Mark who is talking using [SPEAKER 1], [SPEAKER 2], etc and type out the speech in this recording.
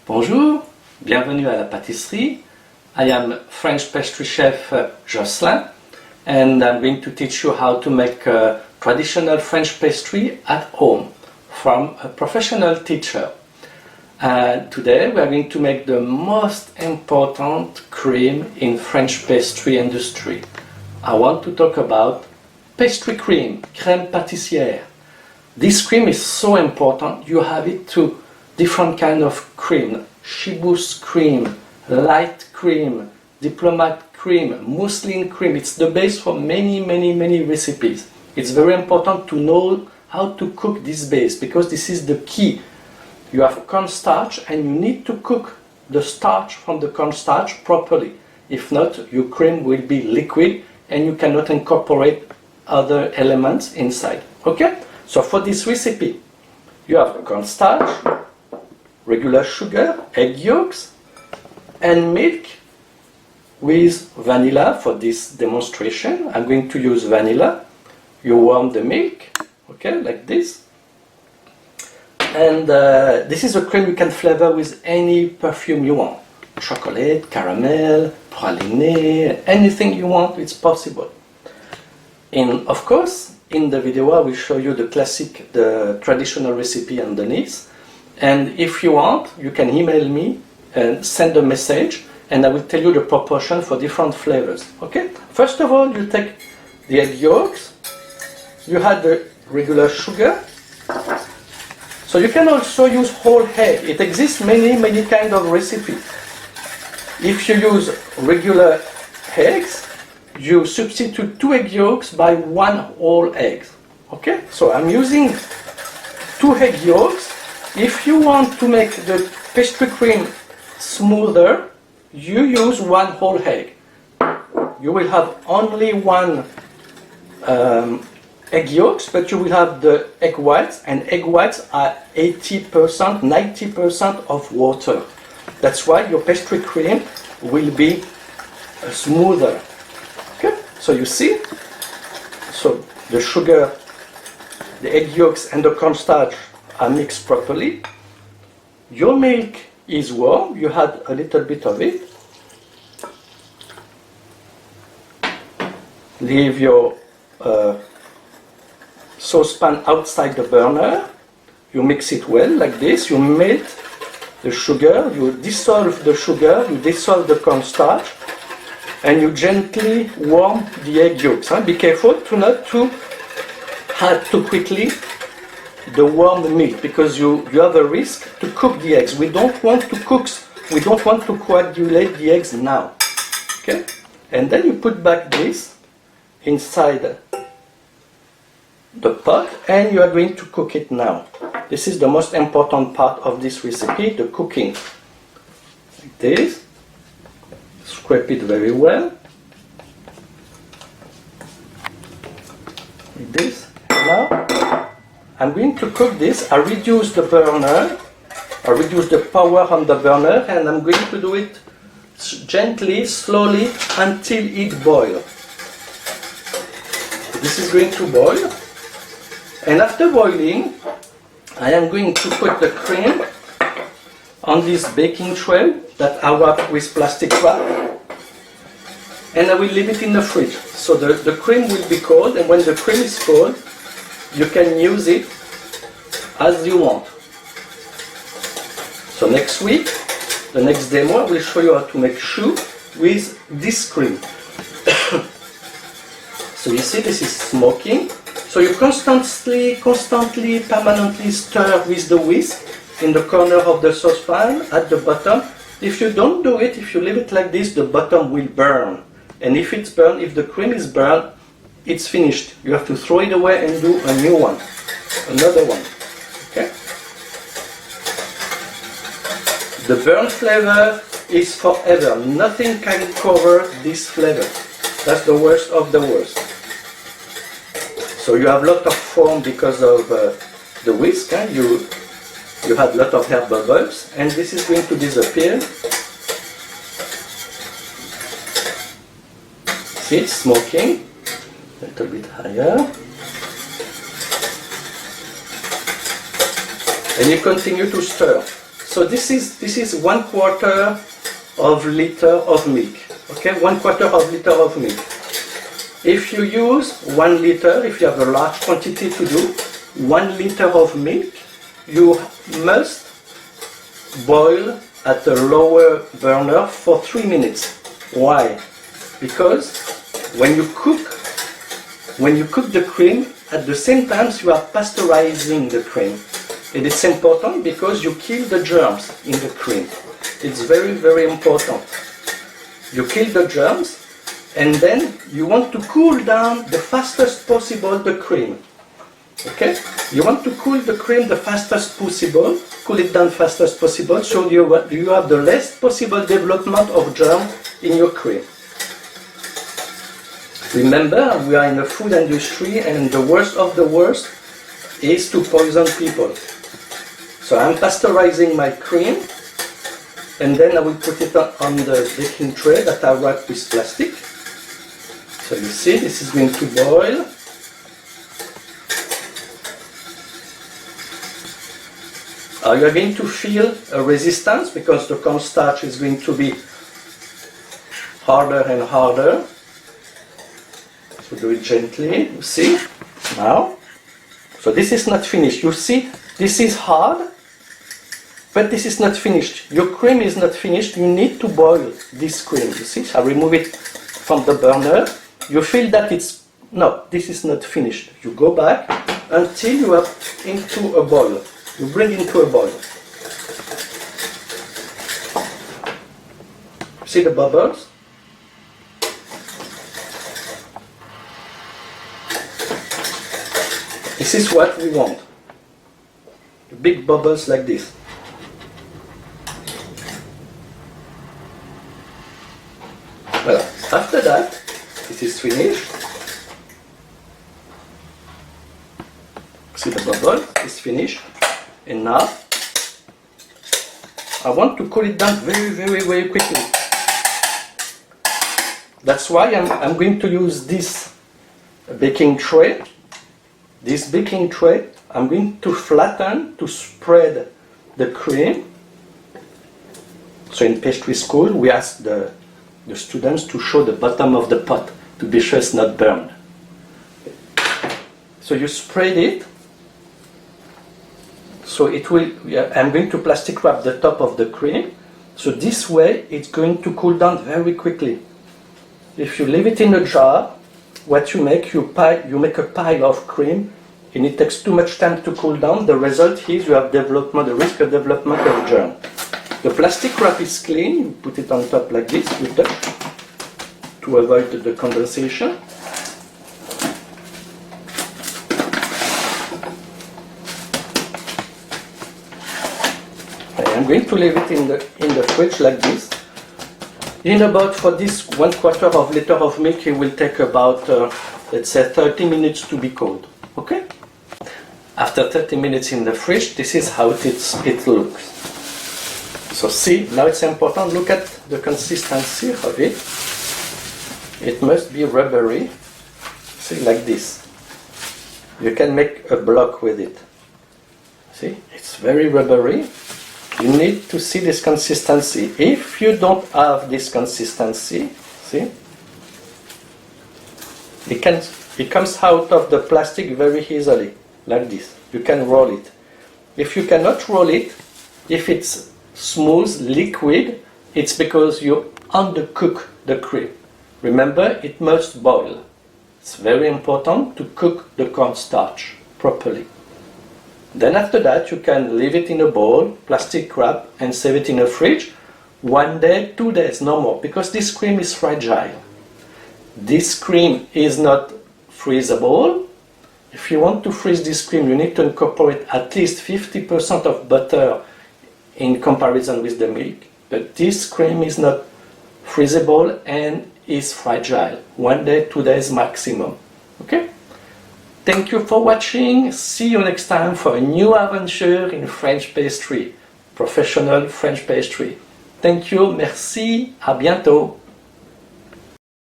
[SPEAKER 1] Bonjour, bienvenue à la pâtisserie. I am French pastry chef Jocelyn, and I'm going to teach you how to make a traditional French pastry at home from a professional teacher. Today we are going to make the most important cream in French pastry industry. I want to talk about pastry cream, crème pâtissière. This cream is so important. You have it to different kind of cream, Chibousse cream, light cream, diplomat cream, muslin cream. It's the base for many recipes. It's very important to know how to cook this base because this is the key. You have cornstarch and you need to cook the starch from the cornstarch properly. If not, your cream will be liquid and you cannot incorporate other elements inside. Okay? So for this recipe, you have cornstarch, regular sugar, egg yolks, and milk with vanilla for this demonstration. I'm going to use vanilla. You warm the milk, okay, like this. And this is a cream you can flavor with any perfume you want. Chocolate, caramel, praline, anything you want, it's possible. And of course, in the video I will show you the traditional recipe underneath. And if you want, you can email me and send a message and I will tell you the proportion for different flavors. Okay? First of all, you take the egg yolks, you add the regular sugar. So you can also use whole egg. It exists many kind of recipes. If you use regular eggs, you substitute 2 egg yolks by 1 whole egg. Okay? So I'm using 2 egg yolks. If you want to make the pastry cream smoother, you use 1 whole egg. You will have only 1 egg yolks, but you will have the egg whites, and egg whites are 80%, 90% of water. That's why your pastry cream will be smoother. Okay? So you see? So the sugar, the egg yolks and the cornstarch are mixed properly. Your milk is warm, you add a little bit of it. Leave your saucepan outside the burner. You mix it well like this. You melt the sugar, you dissolve the sugar, you dissolve the cornstarch, and you gently warm the egg yolks. Be careful not to add too quickly the warm milk because you have a risk to cook the eggs. We don't want to coagulate the eggs now. Okay? And then you put back this inside the pot and you are going to cook it now. This is the most important part of this recipe, the cooking. Like this. Scrape it very well. Like this. Now I'm going to cook this. I reduce the burner, I reduce the power on the burner, and I'm going to do it gently, slowly, until it boils. This is going to boil, and after boiling, I am going to put the cream on this baking tray that I wrap with plastic wrap, and I will leave it in the fridge. So the cream will be cold, and when the cream is cold, you can use it as you want. So next week, the next demo, I will show you how to make choux with this cream. So you see this is smoking. So you constantly, permanently stir with the whisk in the corner of the saucepan at the bottom. If you don't do it, if you leave it like this, the bottom will burn. And if it's burned, if the cream is burned, it's finished. You have to throw it away and do a new one, another one. Okay? The burnt flavor is forever. Nothing can cover this flavor. That's the worst of the worst. So you have a lot of foam because of the whisk. You had a lot of air bubbles, and this is going to disappear. See, it's smoking. A little bit higher. And you continue to stir. So this is 1/4 of liter of milk. Okay, 1/4 of liter of milk. If you use 1 liter, if you have a large quantity to do, 1 liter of milk, you must boil at a lower burner for 3 minutes. Why? Because when you cook the cream, at the same time you are pasteurizing the cream. And it's important because you kill the germs in the cream. It's very, very important. You kill the germs, and then you want to cool down the fastest possible the cream. Okay? You want to cool the cream the fastest possible, cool it down fastest possible, so you have the less possible development of germ in your cream. Remember, we are in the food industry, and the worst of the worst is to poison people. So I'm pasteurizing my cream, and then I will put it on the baking tray that I wrap with plastic. So you see, this is going to boil. You are going to feel a resistance because the cornstarch is going to be harder and harder. So do it gently, you see, now. So this is not finished. You see, this is hard, but this is not finished. Your cream is not finished. You need to boil this cream. You see, I remove it from the burner. You feel that no, this is not finished. You go back until you are into a boil. You bring into a boil. See the bubbles? This is what we want. Big bubbles like this. Well, after that, this is finished. See the bubble is finished. And now, I want to cool it down very, very, very quickly. That's why I'm going to use this baking tray. This baking tray, I'm going to flatten to spread the cream. So in pastry school, we ask the students to show the bottom of the pot to be sure it's not burned. So you spread it. So I'm going to plastic wrap the top of the cream. So this way, it's going to cool down very quickly. If you leave it in a jar, what you make, you make a pile of cream, and it takes too much time to cool down. The result is you have the risk of development of germ. The plastic wrap is clean. You put it on top like this, you touch, to avoid the condensation. I'm going to leave it in the fridge like this. For this 1/4 of liter of milk, it will take about, let's say, 30 minutes to be cold. Okay? After 30 minutes in the fridge, this is how it looks. So see, now it's important, look at the consistency of it. It must be rubbery. See, like this. You can make a block with it. See, it's very rubbery. You need to see this consistency. If you don't have this consistency, see, it comes out of the plastic very easily, like this. You can roll it. If you cannot roll it, if it's smooth, liquid, it's because you undercook the cream. Remember, it must boil. It's very important to cook the cornstarch properly. Then after that, you can leave it in a bowl, plastic wrap, and save it in a fridge. 1 day, 2 days, no more, because this cream is fragile. This cream is not freezable. If you want to freeze this cream, you need to incorporate at least 50% of butter in comparison with the milk. But this cream is not freezable and is fragile. 1 day, 2 days maximum. Okay? Thank you for watching. See you next time for a new adventure in French pastry, professional French pastry. Thank you, merci, à bientôt.